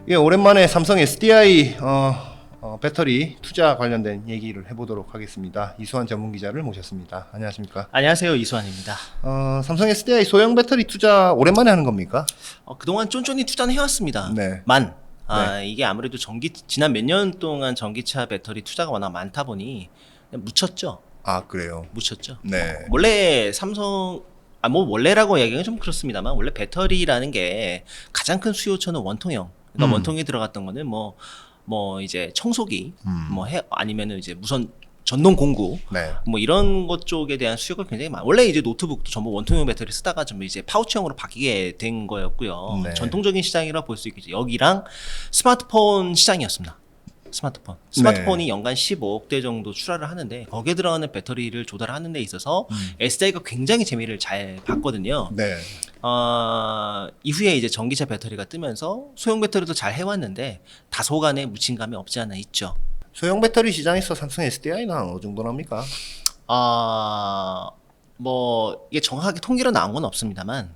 예, 오랜만에 삼성 SDI 배터리 투자 관련된 얘기를 해보도록 하겠습니다. 이수환 전문 기자를 모셨습니다. 안녕하십니까? 안녕하세요, 이수환입니다. 삼성 SDI 소형 배터리 투자 오랜만에 하는 겁니까? 그동안 쫀쫀히 투자는 해왔습니다. 네. 이게 아무래도 지난 몇 년 동안 전기차 배터리 투자가 워낙 많다 보니 그냥 묻혔죠. 아, 그래요? 묻혔죠. 네. 원래 삼성 원래라고 얘기하기는 좀 그렇습니다만 원래 배터리라는 게 가장 큰 수요처는 원통형. 그러니까 원통에 들어갔던 거는 뭐 이제 청소기, 아니면은 이제 무선 전동 공구, 네. 뭐 이런 것 쪽에 대한 수요가 굉장히 많아. 원래 이제 노트북도 전부 원통형 배터리 쓰다가 좀 이제 파우치형으로 바뀌게 된 거였고요. 네. 전통적인 시장이라 볼 수 있겠죠. 여기랑 스마트폰 시장이었습니다. 스마트폰이 네. 연간 15억 대 정도 출하를 하는데 거기에 들어가는 배터리를 조달하는 데 있어서 SDI가 굉장히 재미를 잘 봤거든요. 네. 이후에 이제 전기차 배터리가 뜨면서 소형 배터리도 잘 해왔는데 다소간의 묻힌 감이 없지 않아 있죠. 소형 배터리 시장에서 삼성 SDI는 어느 정도 납니까? 이게 정확하게 통계로 나온 건 없습니다만,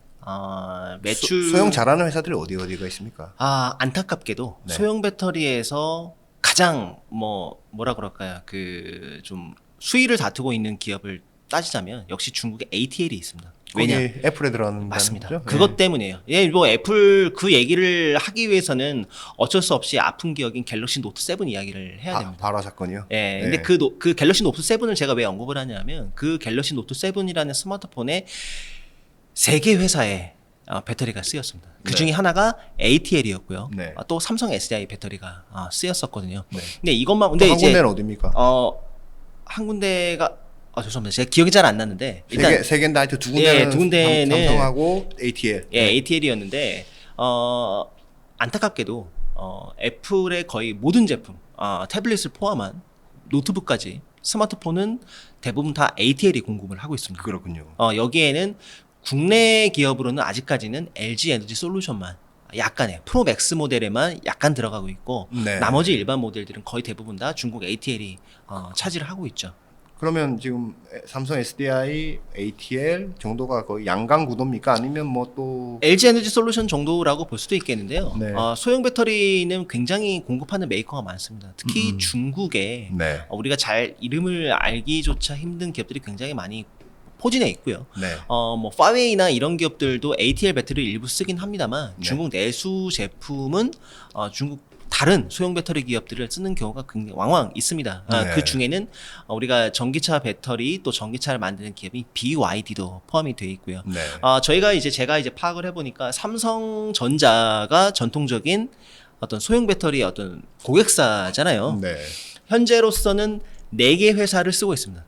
매출. 소형 잘하는 회사들이 어디가 있습니까? 안타깝게도 네. 소형 배터리에서 가장 좀 수위를 다투고 있는 기업을 따지자면 역시 중국의 ATL이 있습니다. 거기 왜냐? 애플에 들어가는 맞습니다. 거죠? 그것 때문이에요. 애플 그 얘기를 하기 위해서는 어쩔 수 없이 아픈 기억인 갤럭시 노트 7 이야기를 해야 됩니다. 발화 사건이요? 예, 근데 그 갤럭시 노트 7을 제가 왜 언급을 하냐면 그 갤럭시 노트 7이라는 스마트폰에 3개 회사의 배터리가 쓰였습니다. 그 중에 하나가 ATL이었고요. 네. 또 삼성 SDI 배터리가 쓰였었거든요. 네. 근데 한 이제 군데는 어디입니까? 한 군데가 죄송합니다. 제가 기억이 잘 안 났는데 세 개인데 하여튼 두 군데는, 두 군데는 삼성하고 ATL. ATL이었는데 안타깝게도 애플의 거의 모든 제품, 태블릿을 포함한 노트북까지 스마트폰은 대부분 다 ATL이 공급을 하고 있습니다. 그렇군요. 여기에는 국내 기업으로는 아직까지는 LG 에너지 솔루션만 약간의 프로맥스 모델에만 약간 들어가고 있고 네. 나머지 일반 모델들은 거의 대부분 다 중국 ATL이 차지를 하고 있죠. 그러면 지금 삼성 SDI, ATL 정도가 거의 양강 구도입니까? 아니면 뭐 또 LG 에너지 솔루션 정도라고 볼 수도 있겠는데요. 네. 소형 배터리는 굉장히 공급하는 메이커가 많습니다. 특히 중국에 네. 우리가 잘 이름을 알기조차 힘든 기업들이 굉장히 많이 포진해 있고요. 네. 파웨이나 이런 기업들도 ATL 배터리를 일부 쓰긴 합니다만 네. 중국 내수 제품은 중국 다른 소형 배터리 기업들을 쓰는 경우가 굉장히 왕왕 있습니다. 네. 그 중에는 우리가 전기차 배터리 또 전기차를 만드는 기업인 BYD도 포함이 되어 있고요. 네. 제가 이제 파악을 해보니까 삼성전자가 전통적인 어떤 소형 배터리의 어떤 고객사잖아요. 네. 현재로서는 4개 회사를 쓰고 있습니다.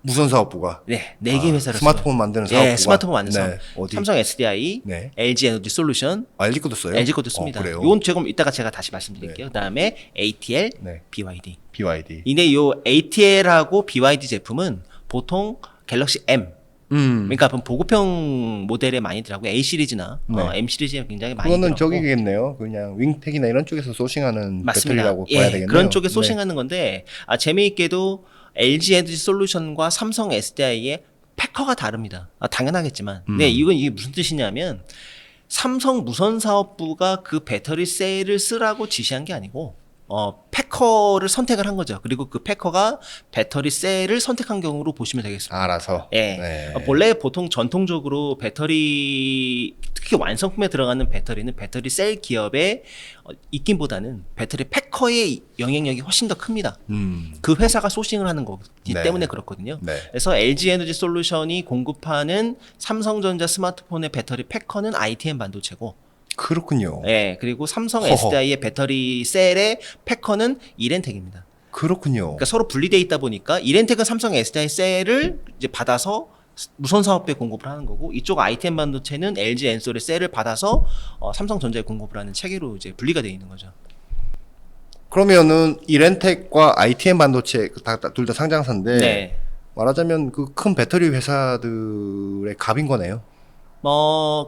무선 사업부가 4개 회사를 스마트폰 만드는 사업부가 스마트폰 만드는 사업. 어디? 삼성 SDI, 네. LG 에너지 솔루션, LG 것도 써요? LG 것도 씁니다. 그래요? 이건 조금 이따가 제가 다시 말씀드릴게요. 그다음에 ATL, 네. BYD. BYD. 근데 요 ATL하고 BYD 제품은 보통 갤럭시 M, 그러니까 보급형 모델에 많이 들어가고 A 시리즈나 네. M 시리즈에 굉장히 많이 그거는 들어가고. 저기겠네요. 그냥 윙텍이나 이런 쪽에서 소싱하는 맞습니다. 배터리라고 봐야 되겠네요. 그런 쪽에 네. 소싱하는 건데 재미있게도 LG 에너지 솔루션과 삼성 SDI의 패커가 다릅니다. 당연하겠지만. 근데 이게 무슨 뜻이냐면 삼성 무선 사업부가 그 배터리 셀을 쓰라고 지시한 게 아니고 패커를 선택을 한 거죠. 그리고 그 패커가 배터리 셀을 선택한 경우로 보시면 되겠습니다. 알아서. 예. 네. 원래 보통 전통적으로 배터리 특히 완성품에 들어가는 배터리는 배터리 셀 기업에 있긴보다는 배터리 패커의 영향력이 훨씬 더 큽니다. 그 회사가 소싱을 하는 거기 네. 때문에 그렇거든요. 네. 그래서 LG 에너지 솔루션이 공급하는 삼성전자 스마트폰의 배터리 패커는 ITM 반도체고, 그렇군요. 예, 그리고 삼성 허허. SDI의 배터리 셀의 패커는 이렌텍입니다. 그렇군요. 그러니까 서로 분리돼 있다 보니까 이렌텍은 삼성 SDI 셀을 이제 받아서 무선 사업부에 공급을 하는 거고, 이쪽 ITM 반도체는 LG 엔솔의 셀을 받아서 삼성전자에 공급을 하는 체계로 이제 분리가 되어 있는 거죠. 그러면은 이렌텍과 ITM 반도체 둘 다 상장사인데 네. 말하자면 그 큰 배터리 회사들의 갑인 거네요.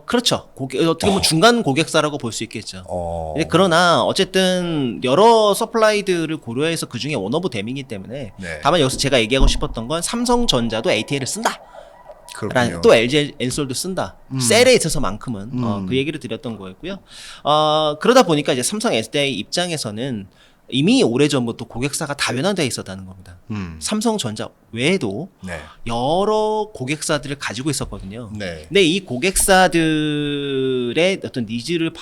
그렇죠. 어떻게 보면 중간 고객사라고 볼 수 있겠죠. 네, 그러나 어쨌든 여러 서플라이들을 고려해서 그 중에 원 오브 댐이기 때문에 네. 다만 여기서 제가 얘기하고 싶었던 건 삼성전자도 ATL을 쓴다. 그렇군요. 또 LG 엔솔도 쓴다. 셀에 있어서만큼은 그 얘기를 드렸던 거였고요. 그러다 보니까 이제 삼성 SDI 입장에서는 이미 오래전부터 고객사가 다변화되어 있었다는 겁니다. 삼성전자 외에도 네. 여러 고객사들을 가지고 있었거든요. 네. 근데 이 고객사들의 어떤 니즈를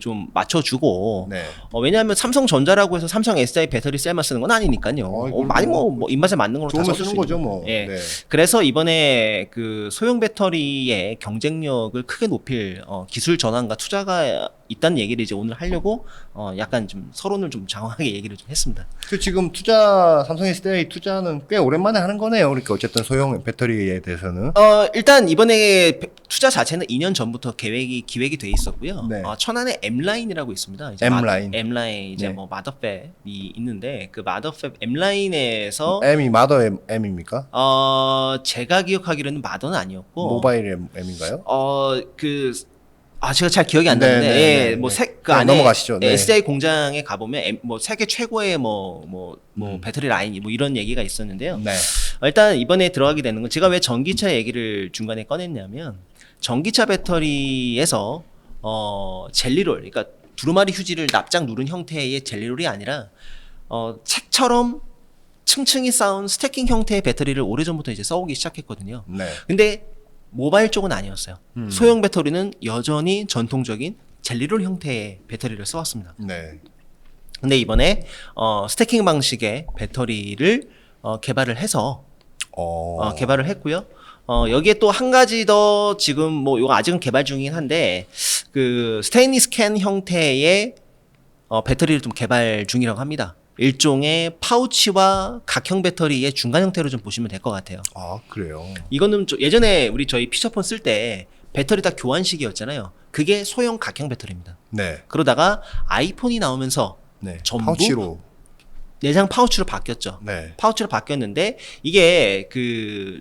좀 맞춰주고 네. 왜냐하면 삼성전자라고 해서 삼성 SDI 배터리 셀만 쓰는 건 아니니까요. 많이 뭐 입맛에 맞는 걸로 다 좋으면 써줄 쓰는 수 거죠, 있는 뭐. 예. 네. 그래서 이번에 그 소형 배터리의 경쟁력을 크게 높일 기술 전환과 투자가 있다는 얘기를 이제 오늘 하려고 약간 좀 서론을 좀 장황하게 얘기를 좀 했습니다. 그 지금 삼성 SDI 투자는 꽤 오랜만에 하는 거네요. 그러니까 어쨌든 소형 배터리에 대해서는. 일단 이번에 투자 자체는 2년 전부터 기획이 돼 있었고요. 네. 천안에 M라인이라고 있습니다. 이제 M라인. M라인 이제 네. 뭐 마더팹이 있는데 그 마더팹 M라인에서 M이 마더 M입니까? 제가 기억하기로는 마더는 아니었고 모바일 M인가요? 제가 잘 기억이 안 네, 나는데, 네, 예, 네, 뭐, 네. 그 안에, 넘어가시죠. 네. SDI 공장에 가보면, 뭐, 세계 최고의 배터리 라인이 뭐 이런 얘기가 있었는데요. 네. 일단 이번에 들어가게 되는 건 제가 왜 전기차 얘기를 중간에 꺼냈냐면, 전기차 배터리에서, 젤리롤, 그러니까 두루마리 휴지를 납작 누른 형태의 젤리롤이 아니라, 책처럼 층층이 쌓은 스태킹 형태의 배터리를 오래전부터 이제 써오기 시작했거든요. 네. 근데 모바일 쪽은 아니었어요. 소형 배터리는 여전히 전통적인 젤리롤 형태의 배터리를 써왔습니다. 네. 근데 이번에 스태킹 방식의 배터리를 개발을 해서 개발을 했고요. 여기에 또 한 가지 더 지금 뭐 이거 아직은 개발 중이긴 한데 그 스테인리스 캔 형태의 배터리를 좀 개발 중이라고 합니다. 일종의 파우치와 각형 배터리의 중간 형태로 좀 보시면 될 것 같아요. 아, 그래요. 이거는 예전에 저희 피처폰 쓸 때 배터리 다 교환식이었잖아요. 그게 소형 각형 배터리입니다. 네. 그러다가 아이폰이 나오면서 네. 전부 파우치로. 내장 파우치로 바뀌었죠. 네. 파우치로 바뀌었는데 이게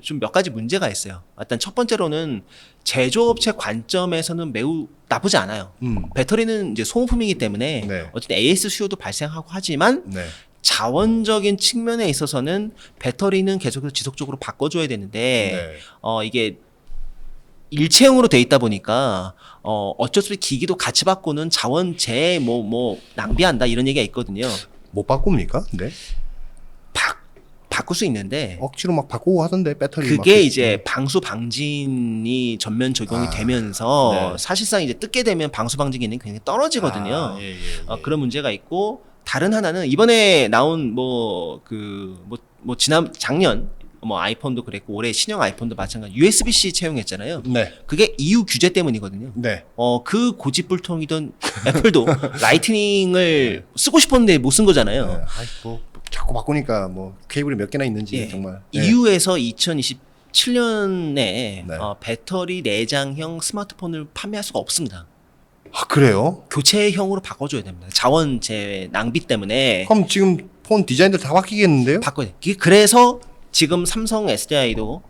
좀 몇 가지 문제가 있어요. 일단 첫 번째로는 제조업체 관점에서는 매우 나쁘지 않아요. 배터리는 이제 소모품이기 때문에 네. 어쨌든 AS 수요도 발생하고 하지만 네. 자원적인 측면에 있어서는 배터리는 계속해서 지속적으로 바꿔줘야 되는데 네. 이게 일체형으로 돼 있다 보니까 어쩔 수 없이 기기도 같이 바꾸는 자원 낭비한다 이런 얘기가 있거든요. 못 바꿉니까? 네. 바꿀 수 있는데 억지로 막 바꾸고 하던데 배터리. 그게 막 이제 방수 방진이 전면 적용이 되면서 네. 사실상 이제 뜯게 되면 방수 방진 기능이 굉장히 떨어지거든요. 예. 그런 문제가 있고 다른 하나는 이번에 나온 작년 아이폰도 그랬고 올해 신형 아이폰도 마찬가지 USB-C 채용했잖아요. 네. 그게 EU 규제 때문이거든요. 네. 그 고집불통이던 애플도 라이트닝을 쓰고 싶었는데 못 쓴 거잖아요. 네. 뭐 자꾸 바꾸니까 뭐 케이블이 몇 개나 있는지 예. 정말. 네. EU에서 2027년에 네. 배터리 내장형 스마트폰을 판매할 수가 없습니다. 아, 그래요? 교체형으로 바꿔줘야 됩니다. 자원재 낭비 때문에 그럼 지금 폰 디자인들 다 바뀌겠는데요? 바꿔야 돼요. 그래서 지금 삼성 SDI도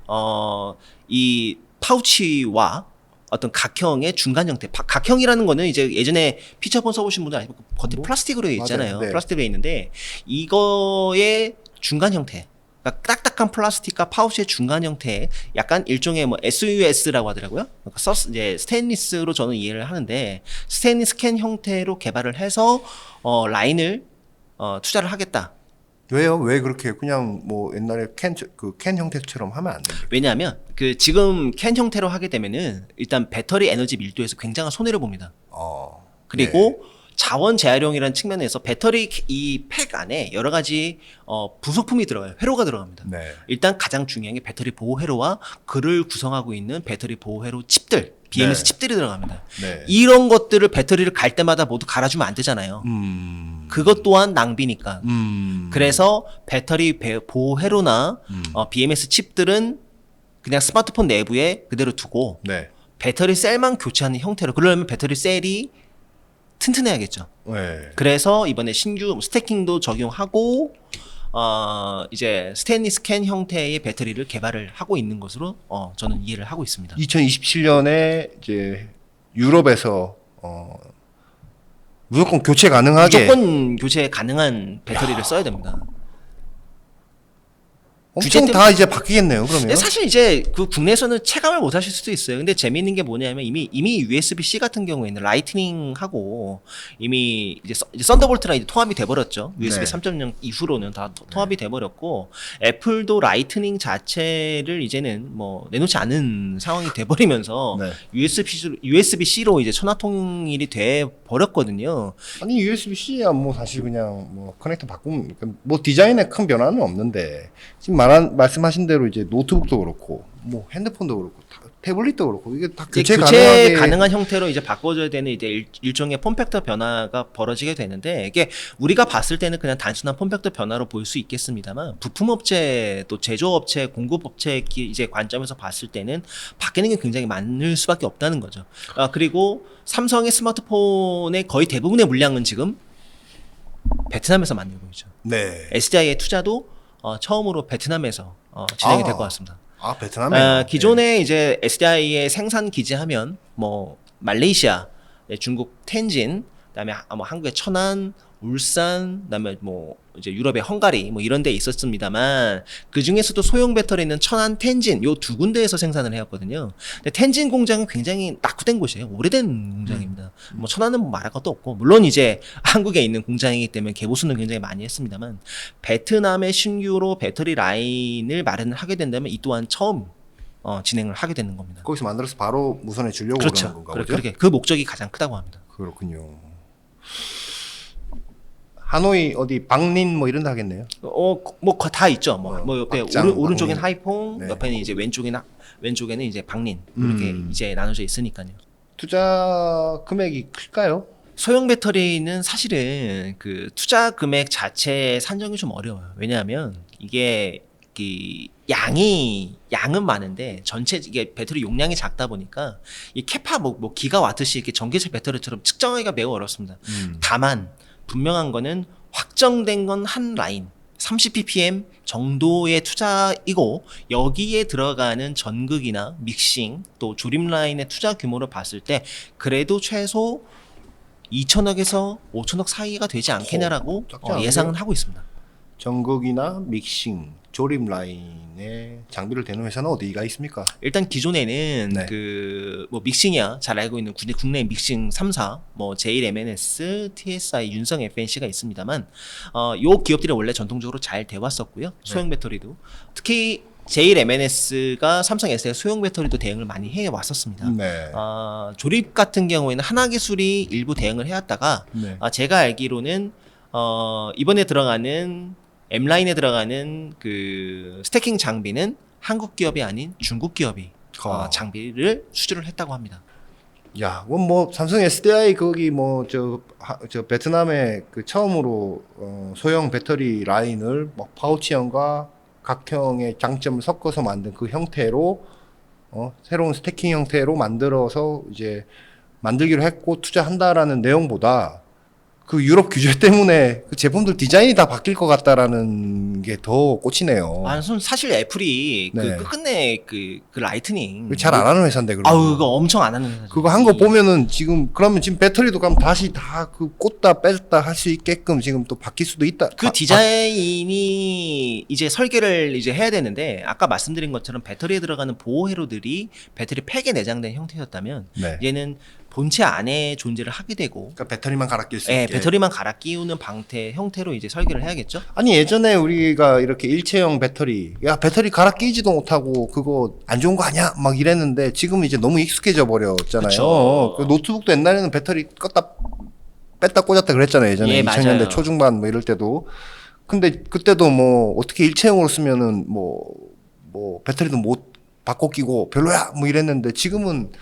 이 파우치와 어떤 각형의 중간 형태, 각형이라는 거는 이제 예전에 피처폰 써보신 분들 아니고 겉에 플라스틱으로 돼 있잖아요. 맞아요. 네. 플라스틱으로 돼 있는데 이거의 중간 형태, 그러니까 딱딱한 플라스틱과 파우치의 중간 형태, 약간 일종의 SUS라고 하더라고요. 그러니까 이제 스테인리스로 저는 이해를 하는데 스테인리스 캔 형태로 개발을 해서 라인을 투자를 하겠다. 왜요? 왜 그렇게 그냥 뭐 옛날에 캔 형태처럼 하면 안 됩니까? 왜냐하면 지금 캔 형태로 하게 되면은 일단 배터리 에너지 밀도에서 굉장한 손해를 봅니다. 그리고 자원 재활용이라는 측면에서 배터리 이 팩 안에 여러 가지 부속품이 들어가요. 회로가 들어갑니다. 네. 일단 가장 중요한 게 배터리 보호 회로와 그를 구성하고 있는 배터리 보호 회로 칩들, BMS 네. 칩들이 들어갑니다. 네. 이런 것들을 배터리를 갈 때마다 모두 갈아주면 안 되잖아요. 그것 또한 낭비니까. 그래서 배터리 보호 회로나 BMS 칩들은 그냥 스마트폰 내부에 그대로 두고 네. 배터리 셀만 교체하는 형태로. 그러려면 배터리 셀이 튼튼해야겠죠. 네. 그래서 이번에 신규 스태킹도 적용하고 이제 스테인리스 캔 형태의 배터리를 개발을 하고 있는 것으로 저는 이해를 하고 있습니다. 2027년에 이제 유럽에서 무조건 교체 가능하게. 무조건 교체 가능한 배터리를 써야 됩니다. 엄청 다 이제 바뀌겠네요. 그러면. 근데 사실 이제 그 국내에서는 체감을 못 하실 수도 있어요. 근데 재미있는 게 뭐냐면 이미 USB-C 같은 경우에는 라이트닝하고 이미 이제 썬더볼트랑 이제 통합이 돼버렸죠. USB 네. 3.0 이후로는 다 통합이 돼버렸고 애플도 라이트닝 자체를 이제는 뭐 내놓지 않은 상황이 돼버리면서 네. USB-C로 이제 천하통일이 돼 버렸거든요. 아니 USB-C야 뭐 사실 그냥 뭐 커넥터 바꾸면 뭐 디자인에 큰 변화는 없는데 지금 말씀하신 대로 이제 노트북도 그렇고 뭐 핸드폰도 그렇고 태블릿도 그렇고 이게 다 이제 교체 교체 가능하게 가능한 형태로 이제 바꿔줘야 되는 이제 일종의 폼팩터 변화가 벌어지게 되는데 이게 우리가 봤을 때는 그냥 단순한 폼팩터 변화로 보일 수 있겠습니다만 부품업체 또 제조업체 공급업체 이제 관점에서 봤을 때는 바뀌는 게 굉장히 많을 수밖에 없다는 거죠. 그리고 삼성의 스마트폰의 거의 대부분의 물량은 지금 베트남에서 만들고 있죠. 네. SDI의 투자도 처음으로 베트남에서 진행이 될 것 같습니다. 아 베트남에 기존에 이제 SDI의 생산 기지하면 뭐 말레이시아, 중국 텐진, 그다음에 뭐 한국의 천안, 울산, 그다음에 뭐 이제 유럽의 헝가리 뭐 이런 데 있었습니다만 그 중에서도 소형 배터리는 천안, 텐진 요 두 군데에서 생산을 해왔거든요. 근데 텐진 공장은 굉장히 낙후된 곳이에요. 오래된 공장입니다. 뭐 천안은 뭐 말할 것도 없고 물론 이제 한국에 있는 공장이기 때문에 개보수는 굉장히 많이 했습니다만 베트남의 신규로 배터리 라인을 마련을 하게 된다면 이 또한 처음 진행을 하게 되는 겁니다. 거기서 만들어서 바로 무선에 주려고 그렇죠. 그러는 건가 보죠? 그렇게 그 목적이 가장 크다고 합니다. 그렇군요. 하노이 어디 박린 뭐 이런 데 하겠네요. 뭐 다 있죠. 뭐 옆에 박장, 오른쪽엔 박린. 하이퐁, 네. 옆에는 이제 왼쪽에는 이제 박린 이렇게 이제 나눠져 있으니까요. 투자 금액이 클까요? 소형 배터리는 사실은 그 투자 금액 자체 산정이 좀 어려워요. 왜냐하면 이게 양은 많은데 전체 이게 배터리 용량이 작다 보니까 이 캐파 뭐 기가와트씩 이렇게 전기차 배터리처럼 측정하기가 매우 어렵습니다. 다만 분명한 거는 확정된 건 한 라인 30ppm 정도의 투자이고 여기에 들어가는 전극이나 믹싱 또 조립 라인의 투자 규모를 봤을 때 그래도 최소 2천억에서 5천억 사이가 되지 않겠냐라고 작지 않은데요? 예상은 하고 있습니다. 전극이나 믹싱, 조립 라인에 장비를 대는 회사는 어디가 있습니까? 일단 기존에는 네. 뭐 믹싱이야 잘 알고 있는 국내 믹싱 3사 뭐 제일 M&S, TSI, 윤성 FNC가 있습니다만 요 기업들이 원래 전통적으로 잘 돼 왔었고요. 소형 배터리도 특히 제일 M&S가 삼성 S의 소형 배터리도 대응을 많이 해 왔었습니다. 네. 조립 같은 경우에는 하나기술이 일부 대응을 해왔다가 네. 제가 알기로는 이번에 들어가는 M라인에 들어가는 그 스태킹 장비는 한국 기업이 아닌 중국 기업이 장비를 수주를 했다고 합니다. 야, 그건 뭐 삼성 SDI 거기 뭐 저 베트남에 그 처음으로 소형 배터리 라인을 뭐 파우치형과 각형의 장점을 섞어서 만든 그 형태로 새로운 스태킹 형태로 만들어서 이제 만들기로 했고 투자한다라는 내용보다 그 유럽 규제 때문에 그 제품들 디자인이 다 바뀔 것 같다라는 게 더 꽂히네요. 사실 애플이 네. 끝내 그 라이트닝 잘 안 하는 회사인데 그럼. 그거 엄청 안 하는 회사죠. 그거 한 거 보면은 그러면 지금 배터리도 그럼 다시 다 그 꽂다 뺐다 할 수 있게끔 지금 또 바뀔 수도 있다. 그 디자인이 이제 설계를 이제 해야 되는데 아까 말씀드린 것처럼 배터리에 들어가는 보호 회로들이 배터리 팩에 내장된 형태였다면 네. 얘는 본체 안에 존재를 하게 되고 그러니까 배터리만 갈아 낄 수 있게. 배터리만 갈아 끼우는 방태 형태로 이제 설계를 해야겠죠. 아니 예전에 우리가 이렇게 일체형 배터리, 야 배터리 갈아 끼지도 못하고 그거 안 좋은 거 아니야? 막 이랬는데 지금은 이제 너무 익숙해져 버렸잖아요. 그쵸. 그 노트북도 옛날에는 배터리 껐다 뺐다 꽂았다 그랬잖아요. 예전에 예, 2000년대 맞아요. 초중반 뭐 이럴 때도. 근데 그때도 뭐 어떻게 일체형으로 쓰면은 뭐 배터리도 못 바꿔 끼고 별로야 뭐 이랬는데 지금은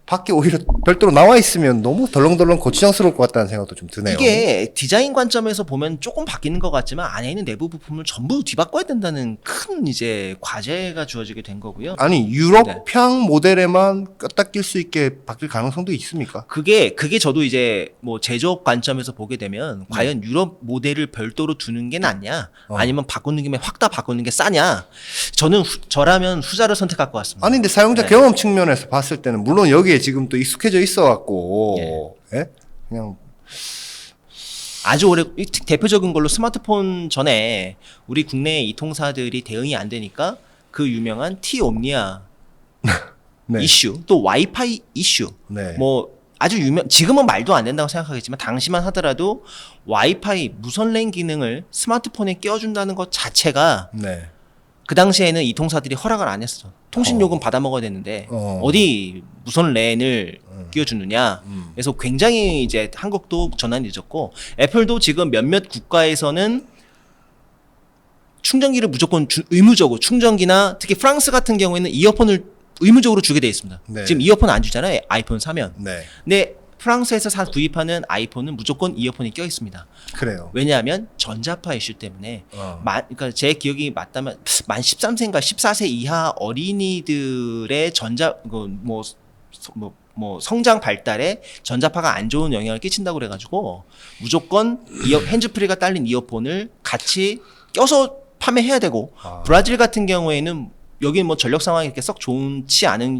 밖에 오히려 별도로 나와 있으면 너무 덜렁덜렁 거추장스러울 것 같다는 생각도 좀 드네요. 이게 디자인 관점에서 보면 조금 바뀌는 것 같지만 안에 있는 내부 부품을 전부 뒤바꿔야 된다는 큰 이제 과제가 주어지게 된 거고요. 아니 유럽향 모델에만 껐다 낄 수 있게 바뀔 가능성도 있습니까? 그게 저도 이제 뭐 제조업 관점에서 보게 되면 과연 유럽 모델을 별도로 두는 게 낫냐 아니면 바꾸는 김에 확 다 바꾸는 게 싸냐 저라면 후자를 선택할 것 같습니다. 아니 근데 사용자 네. 경험 측면에서 봤을 때는 물론 여기에 지금 또 익숙해져 있어 갖고 예? 그냥 아주 오래 대표적인 걸로 스마트폰 전에 우리 국내 이통사들이 대응이 안 되니까 그 유명한 T-옴니아 네. 이슈, 또 와이파이 이슈, 네. 뭐 아주 지금은 말도 안 된다고 생각하겠지만 당시만 하더라도 와이파이 무선 랜 기능을 스마트폰에 끼워준다는 것 자체가 네. 그 당시에는 이통사들이 허락을 안 했어. 통신 요금 받아 먹어야 되는데 어디 무선 랜을 끼워주느냐. 그래서 굉장히 이제 한국도 전환이 늦었고 애플도 지금 몇몇 국가에서는 충전기를 무조건 의무적으로 충전기나 특히 프랑스 같은 경우에는 이어폰을 의무적으로 주게 돼 있습니다. 네. 지금 이어폰 안 주잖아요. 아이폰 사면. 네. 근데 프랑스에서 구입하는 아이폰은 무조건 이어폰이 껴 있습니다. 그래요. 왜냐하면 전자파 이슈 때문에 그러니까 제 기억이 맞다면 만 13세인가 14세 이하 어린이들의 뭐 성장 발달에 전자파가 안 좋은 영향을 끼친다고 그래가지고 무조건 핸즈프리가 딸린 이어폰을 같이 껴서 판매해야 되고 브라질 같은 경우에는 여기 뭐 전력 상황이 이렇게 썩 좋지 않은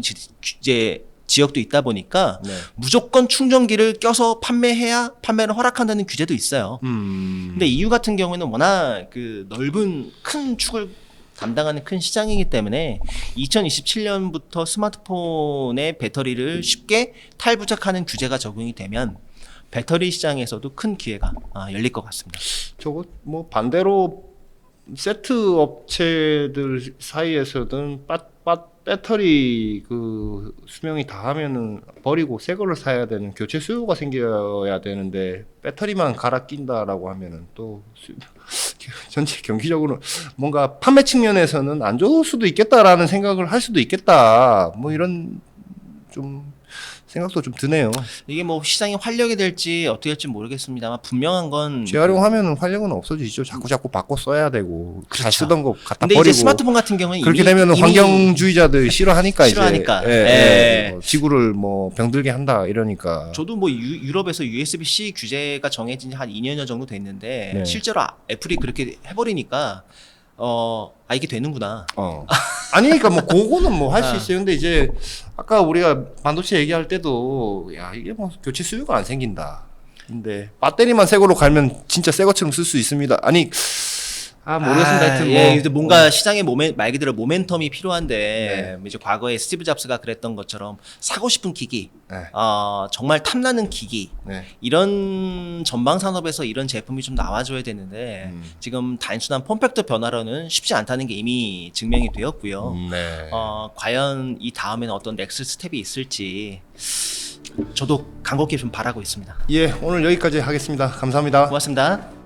이제 지역도 있다 보니까 네. 무조건 충전기를 껴서 판매해야 판매를 허락한다는 규제도 있어요. 근데 EU 같은 경우에는 워낙 그 넓은 큰 축을 담당하는 큰 시장이기 때문에 2027년부터 스마트폰의 배터리를 쉽게 탈부착하는 규제가 적용이 되면 배터리 시장에서도 큰 기회가 열릴 것 같습니다. 저거 뭐 반대로 세트 업체들 사이에서든 배터리 그 수명이 다 하면은 버리고 새 거를 사야 되는 교체 수요가 생겨야 되는데 배터리만 갈아 낀다라고 하면은 또 전체 경기적으로 뭔가 판매 측면에서는 안 좋을 수도 있겠다라는 생각을 할 수도 있겠다. 뭐 이런 좀 생각도 좀 드네요. 이게 뭐 시장이 활력이 될지 어떻게 될지 모르겠습니다만 분명한 건 재활용하면은 활력은 없어지죠. 자꾸 바꿔 써야 되고 잘 그렇죠. 쓰던 거 갖다 근데 버리고. 이제 스마트폰 같은 경우는 그렇게 이미 되면은 환경주의자들 싫어하니까 싫어하니까. 이제 뭐 지구를 뭐 병들게 한다 이러니까. 저도 뭐 유럽에서 USB-C 규제가 정해진 지 한 2년여 정도 됐는데 네. 실제로 애플이 그렇게 해버리니까 이게 되는구나. 아니 그러니까 뭐 그거는 뭐 할 수 아. 있어요. 근데 이제 아까 우리가 반도체 얘기할 때도 야 이게 뭐 교체 수요가 안 생긴다. 근데 배터리만 새 거로 갈면 진짜 새 것처럼 쓸 수 있습니다. 아니 모르겠습니다. 하여튼 예, 뭐 이제 뭔가 시장에 말 그대로 모멘텀이 필요한데 이제 과거에 스티브 잡스가 그랬던 것처럼 사고 싶은 기기, 네. 정말 탐나는 기기 네. 이런 전방 산업에서 이런 제품이 좀 나와줘야 되는데 지금 단순한 폼팩터 변화로는 쉽지 않다는 게 이미 증명이 되었고요. 네. 과연 이 다음에는 어떤 넥스트 스텝이 있을지 저도 간곡히 좀 바라고 있습니다. 예, 오늘 여기까지 하겠습니다. 감사합니다. 고맙습니다.